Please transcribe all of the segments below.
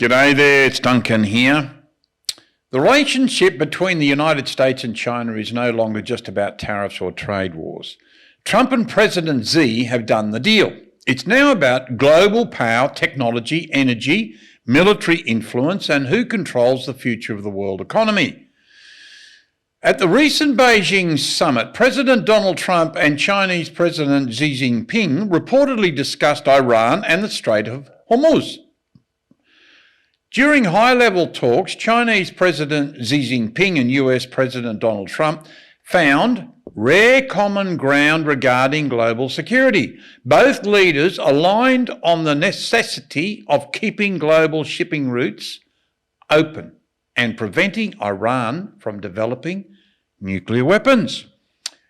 G'day there, it's Duncan here. The relationship between the United States and China is no longer just about tariffs or trade wars. Trump and President Xi have done the deal. It's now about global power, technology, energy, military influence, and who controls the future of the world economy. At the recent Beijing summit, President Donald Trump and Chinese President Xi Jinping reportedly discussed Iran and the Strait of Hormuz. During high-level talks, Chinese President Xi Jinping and US President Donald Trump found rare common ground regarding global security. Both leaders aligned on the necessity of keeping global shipping routes open and preventing Iran from developing nuclear weapons.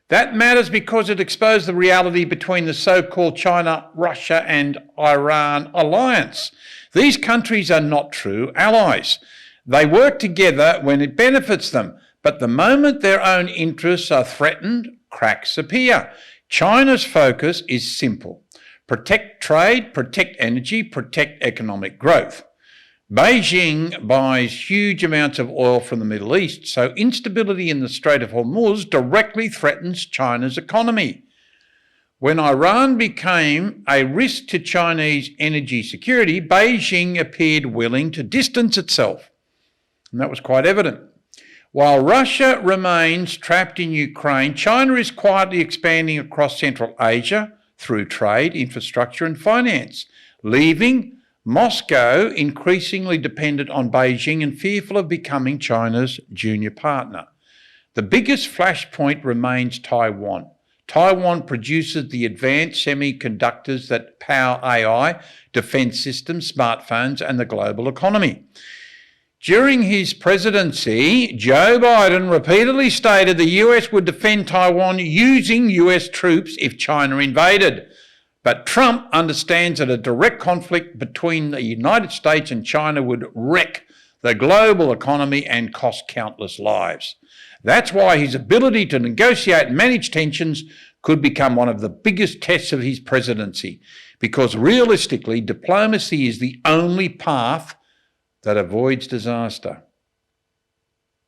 That matters because it exposed the reality between the so-called China, Russia and Iran alliance. These countries are not true allies. They work together when it benefits them, but the moment their own interests are threatened, cracks appear. China's focus is simple: protect trade, protect energy, protect economic growth. Beijing buys huge amounts of oil from the Middle East, so instability in the Strait of Hormuz directly threatens China's economy. When Iran became a risk to Chinese energy security, Beijing appeared willing to distance itself, and that was quite evident. While Russia remains trapped in Ukraine, China is quietly expanding across Central Asia through trade, infrastructure and finance, leaving Moscow increasingly dependent on Beijing and fearful of becoming China's junior partner. The biggest flashpoint remains Taiwan. Taiwan produces the advanced semiconductors that power AI, defense systems, smartphones, and the global economy. During his presidency, Joe Biden repeatedly stated the US would defend Taiwan using US troops if China invaded. But Trump understands that a direct conflict between the United States and China would wreck the global economy and cost countless lives. That's why his ability to negotiate and manage tensions could become one of the biggest tests of his presidency, because realistically, diplomacy is the only path that avoids disaster.